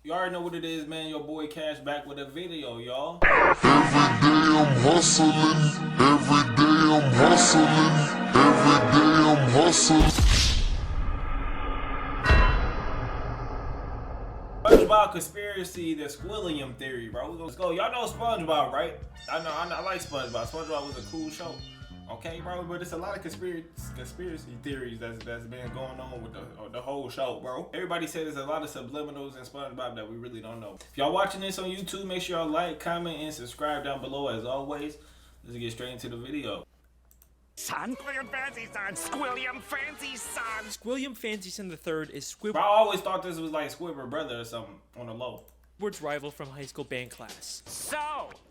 You already know what it is, man. Your boy Cash back with a video, y'all. Every day I'm hustling. Every day I'm hustling. Every day I'm hustling. SpongeBob conspiracy, the Squilliam theory, bro. Let's go. Y'all know SpongeBob, right? I like SpongeBob. SpongeBob was a cool show. Okay, bro, but it's a lot of conspiracy theories that's been going on with the whole show, bro. Everybody said there's a lot of subliminals in SpongeBob that we really don't know. If y'all watching this on YouTube, make sure y'all like, comment, and subscribe down below as always. Let's get straight into the video. Squilliam Fancyson, Squilliam Fancyson. Squilliam Fancyson III is Bro, I always thought this was like Squidward brother or something on the low. Squidward's rival from high school band class. So,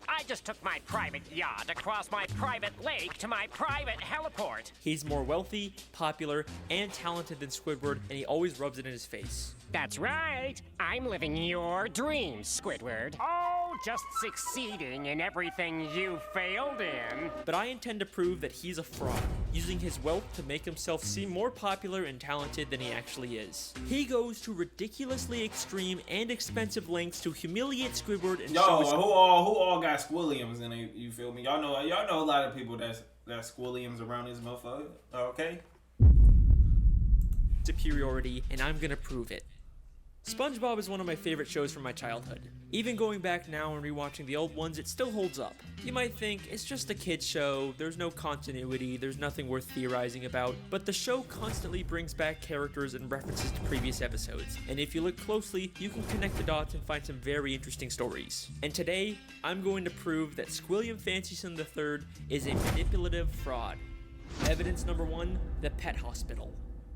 I just took my private yacht across my private lake to my private heliport. He's more wealthy, popular, and talented than Squidward, and he always rubs it in his face. That's right. I'm living your dreams, Squidward. Oh, just succeeding in everything you failed in. But I intend to prove that he's a fraud, using his wealth to make himself seem more popular and talented than he actually is. He goes to ridiculously extreme and expensive lengths to humiliate Squidward and show his... who all got Squilliams in it, you feel me? Y'all know a lot of people that's Squilliams around this motherfucker, okay? superiority, and I'm gonna prove it. SpongeBob is one of my favorite shows from my childhood. Even going back now and rewatching the old ones, it still holds up. You might think, it's just a kid's show, there's no continuity, there's nothing worth theorizing about, but the show constantly brings back characters and references to previous episodes, and if you look closely, you can connect the dots and find some very interesting stories. And today, I'm going to prove that Squilliam Fancyson III is a manipulative fraud. Evidence number 1, the pet hospital.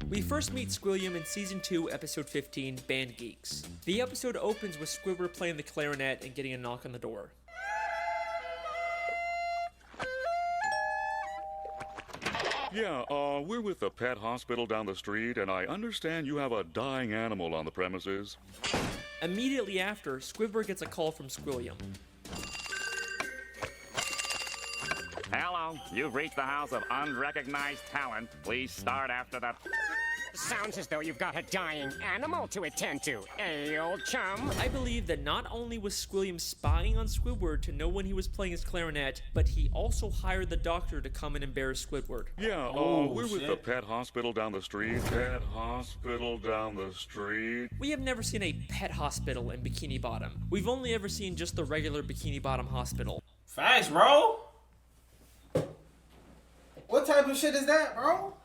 We first meet Squilliam in Season 2, Episode 15, Band Geeks. The episode opens with Squidward playing the clarinet and getting a knock on the door. Yeah, we're with the pet hospital down the street, and I understand you have a dying animal on the premises. Immediately after, Squidward gets a call from Squilliam. Hello, you've reached the house of unrecognized talent. Please start after the... Sounds as though you've got a dying animal to attend to, eh, old chum? I believe that not only was Squilliam spying on Squidward to know when he was playing his clarinet, but he also hired the doctor to come and embarrass Squidward. Yeah, we're with the pet hospital down the street. Pet hospital down the street. We have never seen a pet hospital in Bikini Bottom. We've only ever seen just the regular Bikini Bottom hospital. Facts, bro. What type of shit is that, bro?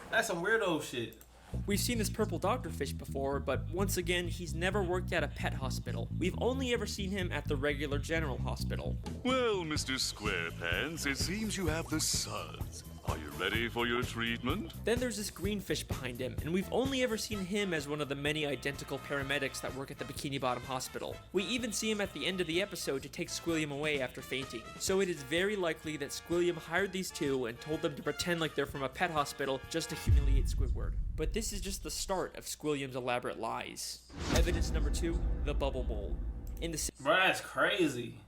That's some weirdo shit. We've seen this purple doctorfish before, but once again, he's never worked at a pet hospital. We've only ever seen him at the regular general hospital. Well, Mr. Squarepants, it seems you have the suds. Are you ready for your treatment? Then there's this green fish behind him, and we've only ever seen him as one of the many identical paramedics that work at the Bikini Bottom Hospital. We even see him at the end of the episode to take Squilliam away after fainting. So it is very likely that Squilliam hired these two and told them to pretend like they're from a pet hospital just to humiliate Squidward. But this is just the start of Squilliam's elaborate lies. Evidence number 2, the bubble bowl. Bro, that's crazy.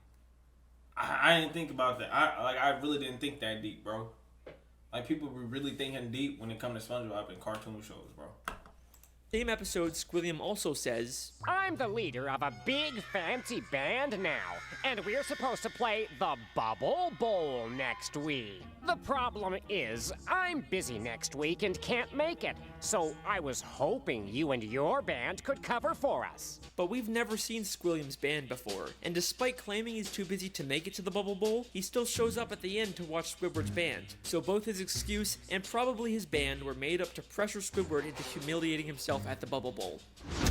I didn't think about that. I really didn't think that deep, bro. Like, people be really thinking deep when it comes to SpongeBob and cartoon shows, bro. Same episode, Squilliam also says, I'm the leader of a big fancy band now, and we're supposed to play the Bubble Bowl next week. The problem is, I'm busy next week and can't make it, so I was hoping you and your band could cover for us. But we've never seen Squilliam's band before, and despite claiming he's too busy to make it to the Bubble Bowl, he still shows up at the end to watch Squidward's band. So both his excuse and probably his band were made up to pressure Squidward into humiliating himself at the Bubble Bowl.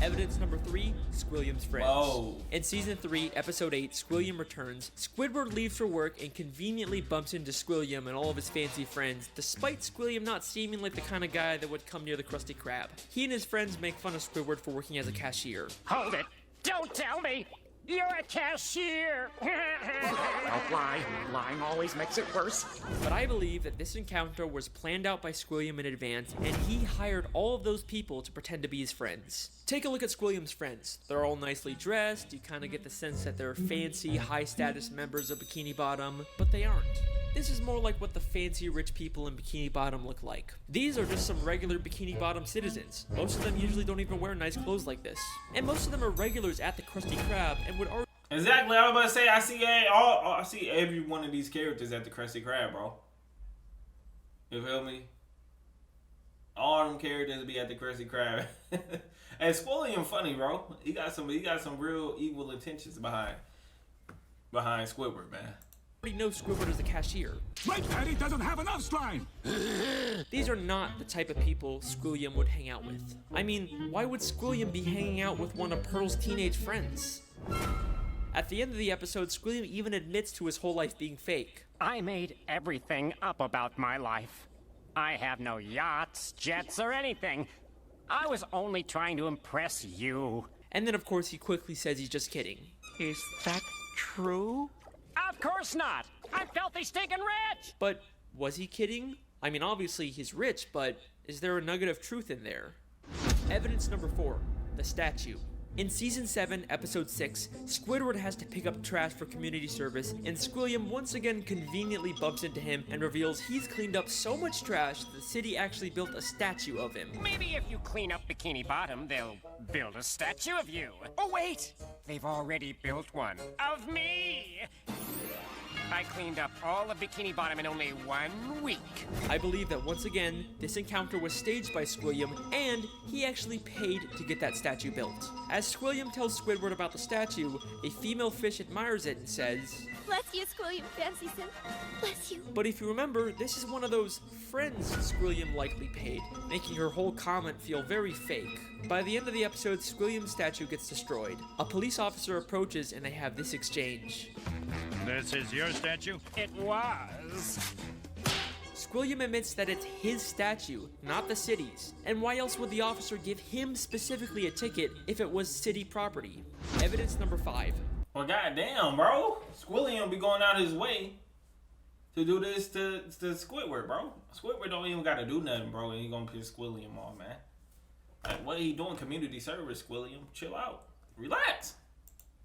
Evidence number 3, Squilliam's friends. Whoa. In Season 3, Episode 8, Squilliam returns. Squidward leaves for work and conveniently bumps into Squilliam and all of his fancy friends, despite Squilliam not seeming like the kind of guy that would come near the Krusty Krab. He and his friends make fun of Squidward for working as a cashier. Hold it! Don't tell me! You're a cashier! Don't lie. Lying always makes it worse. But I believe that this encounter was planned out by Squilliam in advance, and he hired all of those people to pretend to be his friends. Take a look at Squilliam's friends. They're all nicely dressed, you kind of get the sense that they're fancy, high-status members of Bikini Bottom, but they aren't. This is more like what the fancy rich people in Bikini Bottom look like. These are just some regular Bikini Bottom citizens. Most of them usually don't even wear nice clothes like this. And most of them are regulars at the Krusty Krab and would already... Exactly, I was about to say, I see every one of these characters at the Krusty Krab, bro. You feel me? All them characters be at the Krusty Krab. And Squilliam funny, bro. He got some real evil intentions behind Squidward, man. already know Squidward is the cashier. My daddy doesn't have enough slime! These are not the type of people Squilliam would hang out with. I mean, why would Squilliam be hanging out with one of Pearl's teenage friends? At the end of the episode, Squilliam even admits to his whole life being fake. I made everything up about my life. I have no yachts, jets, or anything. I was only trying to impress you. And then, of course, he quickly says he's just kidding. Is that true? Of course not! I'm filthy stinking rich! But was he kidding? I mean, obviously he's rich, but is there a nugget of truth in there? Evidence number 4, the statue. In Season 7, Episode 6, Squidward has to pick up trash for community service, and Squilliam once again conveniently bumps into him and reveals he's cleaned up so much trash that the city actually built a statue of him. Maybe if you clean up Bikini Bottom, they'll build a statue of you. Oh wait! They've already built one. Of me! I cleaned up all of Bikini Bottom in only 1 week. I believe that once again, this encounter was staged by Squilliam, and he actually paid to get that statue built. As Squilliam tells Squidward about the statue, a female fish admires it and says, Bless you, Squilliam Fancyson. Bless you. but if you remember, this is one of those friends Squilliam likely paid, making her whole comment feel very fake. By the end of the episode, Squilliam's statue gets destroyed. A police officer approaches and they have this exchange. This is your statue? It was. Squilliam admits that it's his statue, not the city's. And why else would the officer give him specifically a ticket if it was city property? Evidence number 5. Well, goddamn, bro. Squilliam be going out his way to do this to Squidward, bro. Squidward don't even gotta do nothing, bro, and he gonna piss Squilliam off, man. Like, what he doing? Community service, Squilliam. Chill out. Relax.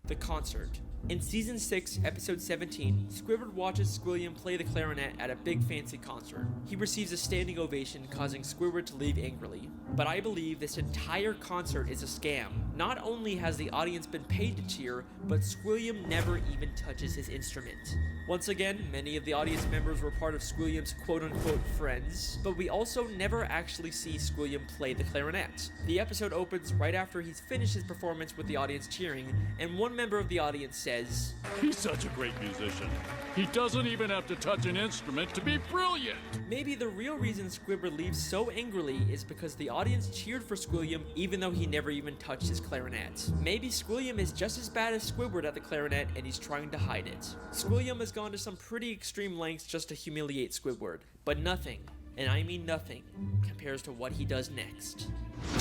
The concert. In Season 6, Episode 17, Squidward watches Squilliam play the clarinet at a big fancy concert. He receives a standing ovation, causing Squidward to leave angrily. But I believe this entire concert is a scam. Not only has the audience been paid to cheer, but Squilliam never even touches his instrument. Once again, many of the audience members were part of Squilliam's quote-unquote friends, but we also never actually see Squilliam play the clarinet. The episode opens right after he's finished his performance with the audience cheering, and one member of the audience says, He's such a great musician. He doesn't even have to touch an instrument to be brilliant. maybe the real reason Squidward leaves so angrily is because the audience cheered for Squilliam even though he never even touched his clarinet. Maybe Squilliam is just as bad as Squidward at the clarinet and he's trying to hide it. Squilliam has gone to some pretty extreme lengths just to humiliate Squidward, but nothing, and I mean nothing, compares to what he does next.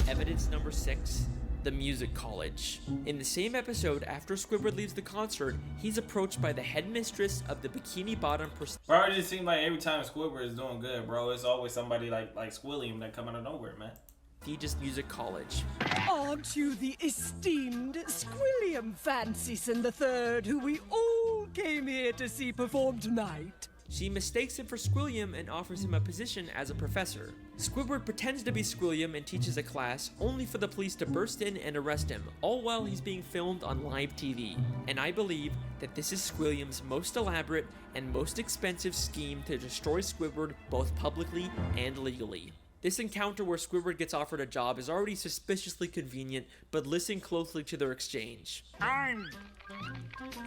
Evidence number 6. The Music College. In the same episode, after Squidward leaves the concert, he's approached by the headmistress of the Bikini Bottom Bro, it just seems like every time Squidward is doing good, bro, it's always somebody like Squilliam that come out of nowhere, man. prestigious music college. Aren't you the esteemed Squilliam Fancyson III, who we all came here to see perform tonight? She mistakes him for Squilliam and offers him a position as a professor. Squidward pretends to be Squilliam and teaches a class, only for the police to burst in and arrest him, all while he's being filmed on live TV. And I believe that this is Squilliam's most elaborate and most expensive scheme to destroy Squidward both publicly and legally. This encounter where Squidward gets offered a job is already suspiciously convenient, but listen closely to their exchange. I'm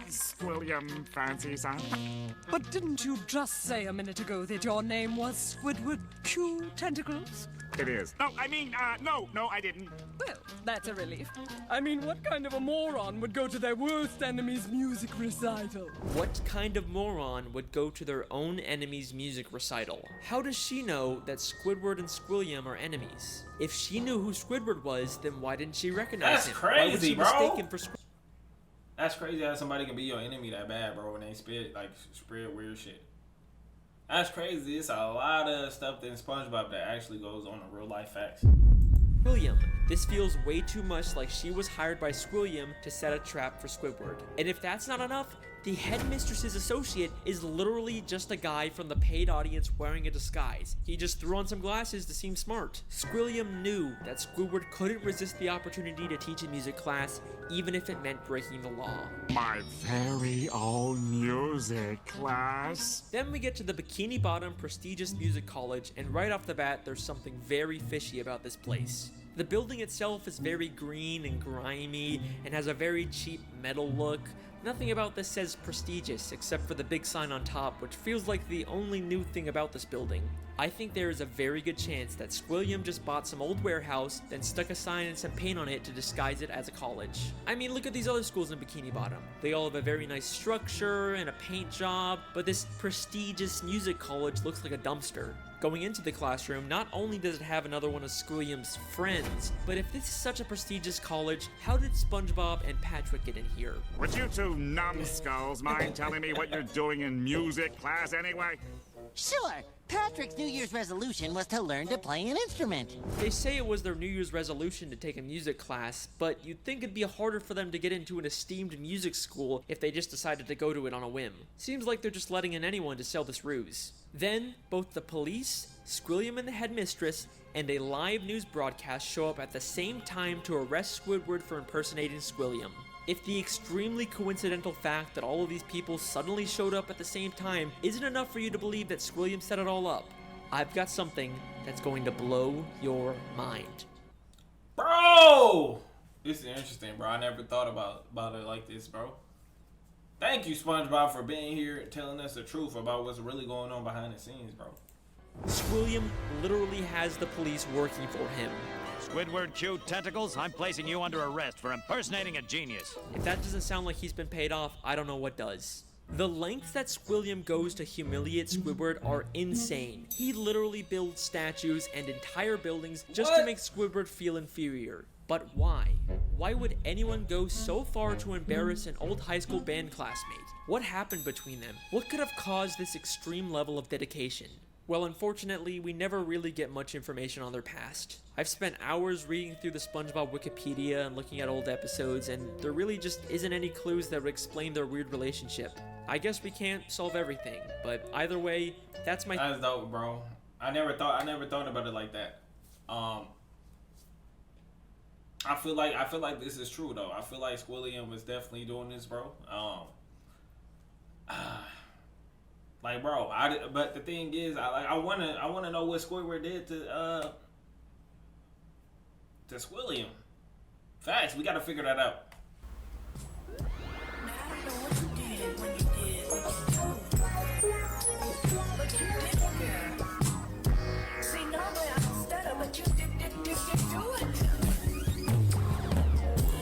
Squilliam Fancyson. But didn't you just say a minute ago that your name was Squidward Q Tentacles? It is. No, I didn't. Well, that's a relief. I mean, what kind of a moron would go to their worst enemy's music recital? What kind of moron would go to their own enemy's music recital? How does she know that Squidward and Squilliam are enemies? If she knew who Squidward was, then why didn't she recognize That's him? Why would crazy, she bro. mistake him for Squidward? That's crazy how somebody can be your enemy that bad, bro, when they spread weird shit. That's crazy. It's a lot of stuff in SpongeBob that actually goes on in real life facts. Squilliam. This feels way too much like she was hired by Squilliam to set a trap for Squidward. And if that's not enough, the headmistress's associate is literally just a guy from the paid audience wearing a disguise. He just threw on some glasses to seem smart. Squilliam knew that Squidward couldn't resist the opportunity to teach a music class, even if it meant breaking the law. My very own music class. Then we get to the Bikini Bottom prestigious music college, and right off the bat, there's something very fishy about this place. The building itself is very green and grimy and has a very cheap metal look. Nothing about this says prestigious except for the big sign on top, which feels like the only new thing about this building. I think there is a very good chance that Squilliam just bought some old warehouse, then stuck a sign and some paint on it to disguise it as a college. I mean, look at these other schools in Bikini Bottom. They all have a very nice structure and a paint job, but this prestigious music college looks like a dumpster. Going into the classroom, not only does it have another one of Squilliam's friends, but if this is such a prestigious college, how did SpongeBob and Patrick get in here? Would you two numbskulls mind telling me what you're doing in music class anyway? Sure. Patrick's New Year's resolution was to learn to play an instrument. They say it was their New Year's resolution to take a music class, but you'd think it'd be harder for them to get into an esteemed music school if they just decided to go to it on a whim. Seems like they're just letting in anyone to sell this ruse. Then, both the police, Squilliam and the headmistress, and a live news broadcast show up at the same time to arrest Squidward for impersonating Squilliam. If the extremely coincidental fact that all of these people suddenly showed up at the same time isn't enough for you to believe that Squilliam set it all up, I've got something that's going to blow your mind. Bro! This is interesting, bro. I never thought about it like this, bro. Thank you, SpongeBob, for being here and telling us the truth about what's really going on behind the scenes, bro. Squilliam literally has the police working for him. Squidward Chew Tentacles, I'm placing you under arrest for impersonating a genius. If that doesn't sound like he's been paid off, I don't know what does. The lengths that Squilliam goes to humiliate Squidward are insane. He literally builds statues and entire buildings just to make Squidward feel inferior. But why? Why would anyone go so far to embarrass an old high school band classmate? What happened between them? What could have caused this extreme level of dedication? Well, unfortunately, we never really get much information on their past. I've spent hours reading through the SpongeBob Wikipedia and looking at old episodes, and there really just isn't any clues that would explain their weird relationship. I guess we can't solve everything, but either way, that's dope, bro. I never thought about it like that. I feel like this is true though. I feel like Squilliam was definitely doing this, bro. Like, bro, but the thing is, I wanna know what Squidward did to Squilliam. Facts, we gotta figure that out. Now I know what you did when you did what you